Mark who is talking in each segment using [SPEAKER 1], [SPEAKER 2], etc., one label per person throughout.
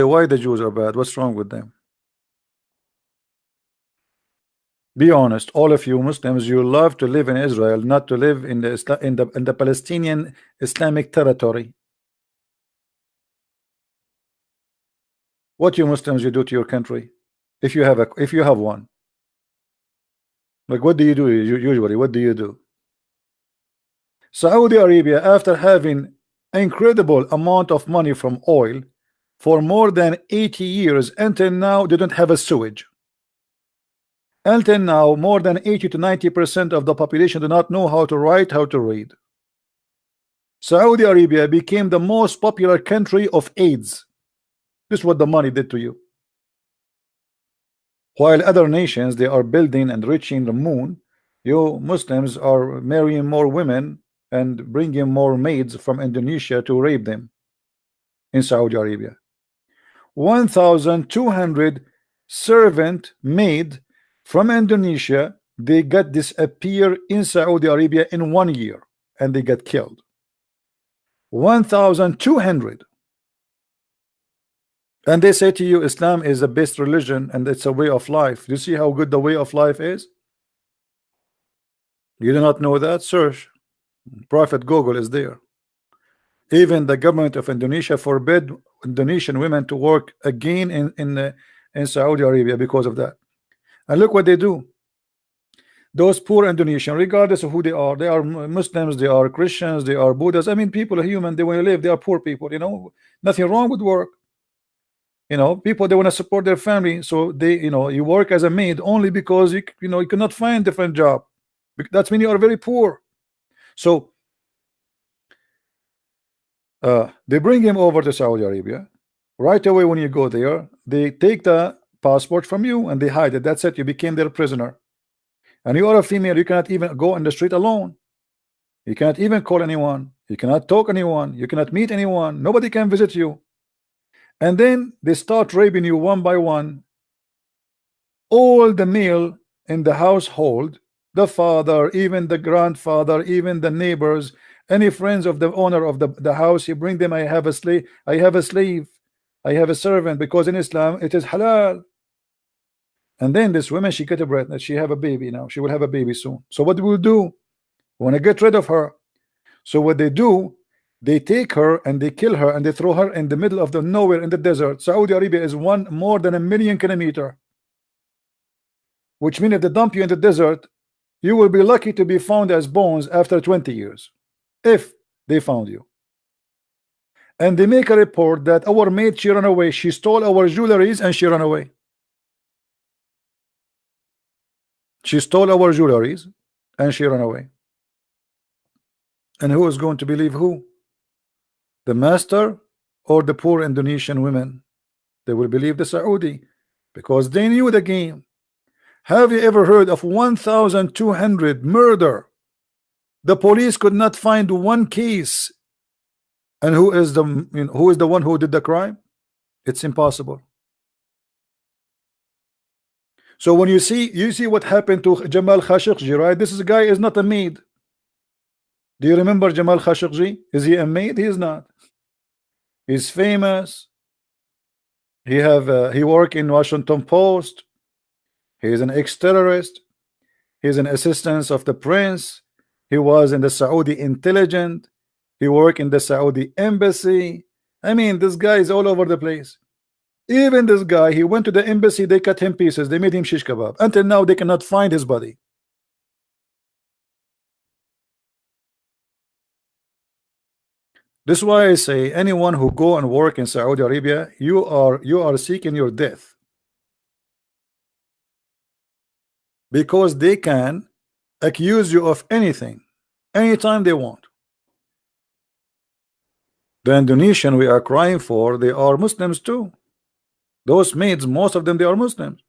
[SPEAKER 1] why the Jews are bad? What's wrong with them? Be honest, all of you Muslims, you love to live in Israel, not to live in the Palestinian Islamic territory. What you Muslims you do to your country, if you have one? Like, what do you do usually? What do you do? Saudi Arabia, after having incredible amount of money from oil for more than 80 years, until now they don't have a sewage. Until now, more than 80 to 90% of the population do not know how to write, how to read. Saudi Arabia became the most popular country of AIDS. This is what the money did to you. While other nations, they are building and reaching the moon, you Muslims are marrying more women and bringing more maids from Indonesia to rape them in Saudi Arabia. 1,200 servant maid from Indonesia, they got disappear in Saudi Arabia in 1 year, and they got killed. 1,200. And they say to you Islam is the best religion and it's a way of life. Do you see how good the way of life is? You do not know that? Search. Prophet Google is there. Even the government of Indonesia forbid Indonesian women to work again in Saudi Arabia because of that. And look what they do. Those poor Indonesians, regardless of who they are Muslims, they are Christians, they are Buddhists. I mean, people are human. They want to live. They are poor people. You know, nothing wrong with work. You know, people, they want to support their family, so they, you know, you work as a maid only because you cannot find different job. That's mean you are very poor. So they bring him over to Saudi Arabia. Right away when you go there, they take the passport from you and they hide it. That's it. You became their prisoner. And you are a female. You cannot even go on the street alone. You cannot even call anyone. You cannot talk to anyone. You cannot meet anyone. Nobody can visit you. And then they start raping you one by one. All the male in the household, the father, even the grandfather, even the neighbors, any friends of the owner of the house, you bring them. I have a slave, I have a slave, I have a servant, because in Islam it is halal. And then this woman, she get a pregnant, she have a baby now. She will have a baby soon. So what will do? We want to get rid of her. So what they do, they take her and they kill her and they throw her in the middle of the nowhere in the desert. Saudi Arabia is more than 1,000,000 kilometers, which means if they dump you in the desert, you will be lucky to be found as bones after 20 years, if they found you. And they make a report that our maid, she ran away. She stole our jewelries and she ran away. She stole our jewelries and she ran away. And who is going to believe who? The master or the poor Indonesian women? They will believe the Saudi, because they knew the game. Have you ever heard of 1,200 murder? The police could not find one case. And who is the one who did the crime? It's impossible. So when you see what happened to Jamal Khashoggi, right? This guy is not a maid. Do you remember Jamal Khashoggi? Is he a maid? He is not. He's famous. He worked in Washington Post. He is an ex-terrorist. He's an assistant of the prince. He was in the Saudi intelligence. He worked in the Saudi embassy. I mean, this guy is all over the place. Even this guy, he went to the embassy, they cut him pieces, they made him shish kebab. Until now, they cannot find his body. This is why I say anyone who go and work in Saudi Arabia, you are seeking your death, because they can accuse you of anything anytime they want. The Indonesian we are crying for, they are Muslims too. Those maids, most of them, they are Muslims.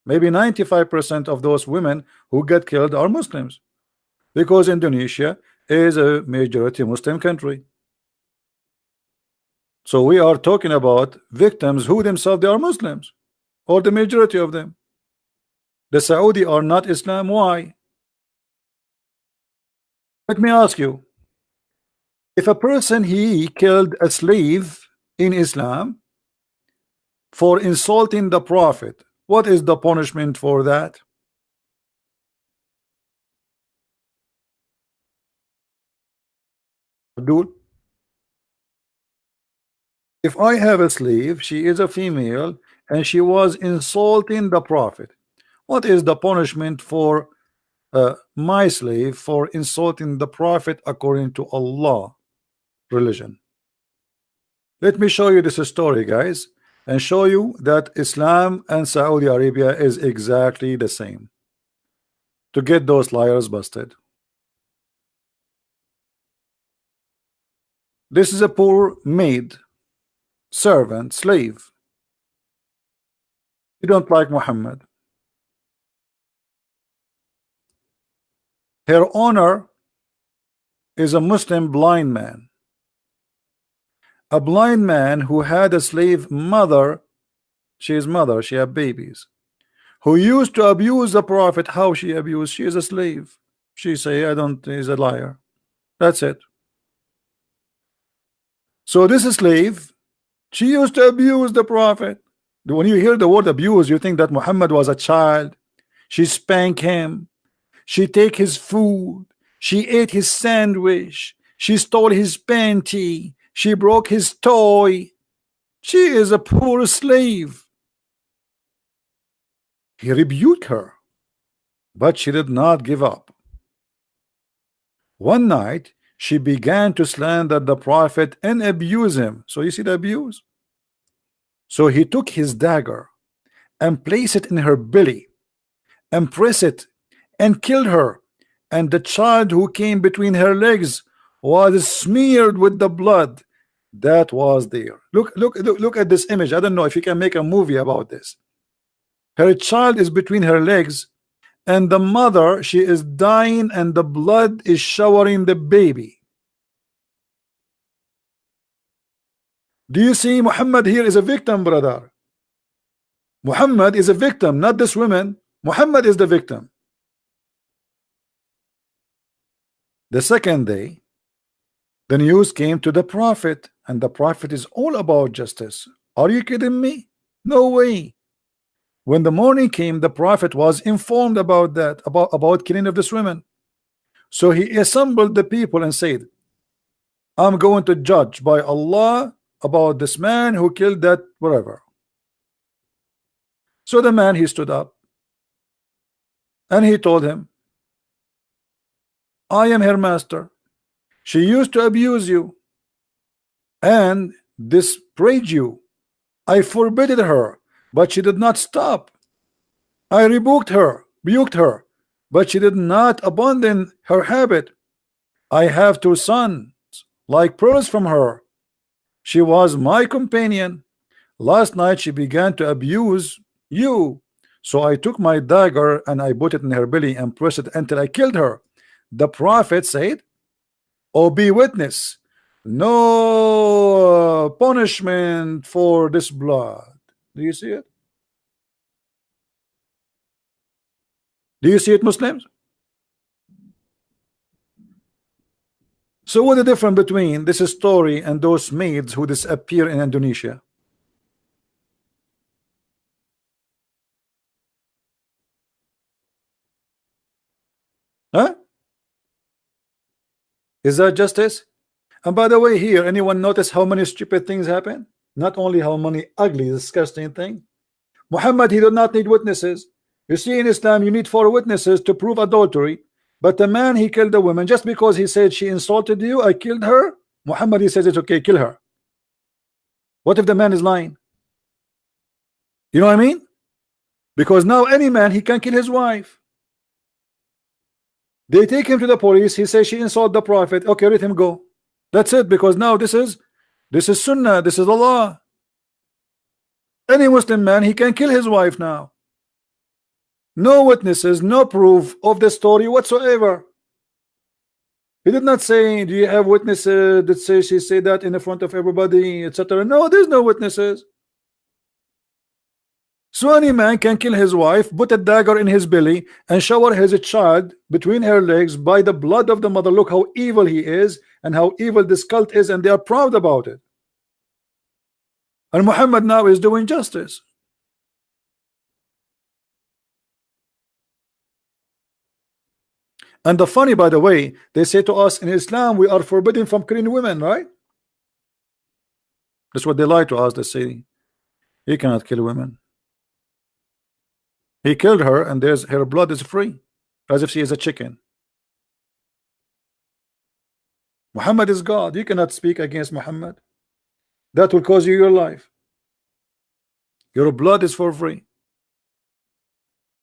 [SPEAKER 1] Maybe 95% of those women who get killed are Muslims, because Indonesia is a majority Muslim country. So we are talking about victims who themselves they are Muslims, or the majority of them. The Saudi are not Islam. Why? Let me ask you, if a person he killed a slave in Islam, for insulting the Prophet. What is the punishment for that? Dude, if I have a slave, she is a female, and she was insulting the Prophet. What is the punishment for my slave for insulting the Prophet according to Allah religion? Let me show you this story, guys, and show you that Islam and Saudi Arabia is exactly the same, to get those liars busted. This is a poor maid, servant, slave. You don't like Muhammad. Her owner is a Muslim blind man. A blind man who had a slave mother. She is mother, she had babies, who used to abuse the Prophet. How she abused? She is a slave. She say, I don't, is a liar. That's it. So this slave, she used to abuse the Prophet. When you hear the word abuse, you think that Muhammad was a child. She spanked him. She take his food. She ate his sandwich. She stole his panty. She broke his toy. She is a poor slave. He rebuked her, but she did not give up. One night, she began to slander the Prophet and abuse him. So you see the abuse? So he took his dagger and placed it in her belly and pressed it and killed her. And the child who came between her legs was smeared with the blood that was there. Look at this image. I don't know if you can make a movie about this. Her child is between her legs, and the mother, she is dying, and the blood is showering the baby. Do you see Muhammad here is a victim, brother? Muhammad is a victim, not this woman. Muhammad is the victim. The second day, the news came to the Prophet, and the Prophet is all about justice. Are you kidding me? No way. When the morning came, the Prophet was informed about that, about killing of this woman. So he assembled the people and said, I'm going to judge by Allah about this man who killed that whatever. So the man, he stood up and he told him, I am her master. She used to abuse you and disparage you. I forbade her, but she did not stop. I rebuked her, but she did not abandon her habit. I have 2 sons, like pearls from her. She was my companion. Last night she began to abuse you. So I took my dagger and I put it in her belly and pressed it until I killed her. The Prophet said, oh, be witness, no punishment for this blood. Do you see it? Do you see it, Muslims? So what is the difference between this story and those maids who disappear in Indonesia? Huh? Is that justice? And by the way, here, anyone notice how many stupid things happen? Not only how many ugly, disgusting things. Muhammad, he did not need witnesses. You see, in Islam, you need 4 witnesses to prove adultery. But the man, he killed the woman just because he said she insulted you, I killed her. Muhammad, he says it's okay, kill her. What if the man is lying? You know what I mean? Because now any man, he can kill his wife. They take him to the police. He says she insulted the Prophet. Okay, let him go. That's it. Because now this is Sunnah. This is the law. Any Muslim man, he can kill his wife now. No witnesses, no proof of the story whatsoever. He did not say, do you have witnesses that say she said that in the front of everybody, etc. No, there's no witnesses. So any man can kill his wife, put a dagger in his belly, and shower his child between her legs by the blood of the mother. Look how evil he is and how evil this cult is, and they are proud about it. And Muhammad now is doing justice. And the funny, by the way, they say to us in Islam we are forbidden from killing women, right? That's what they lie to us. They say he cannot kill women. He killed her, and there's her blood is free, as if she is a chicken. Muhammad is God. You cannot speak against Muhammad. That will cause you your life. Your blood is for free.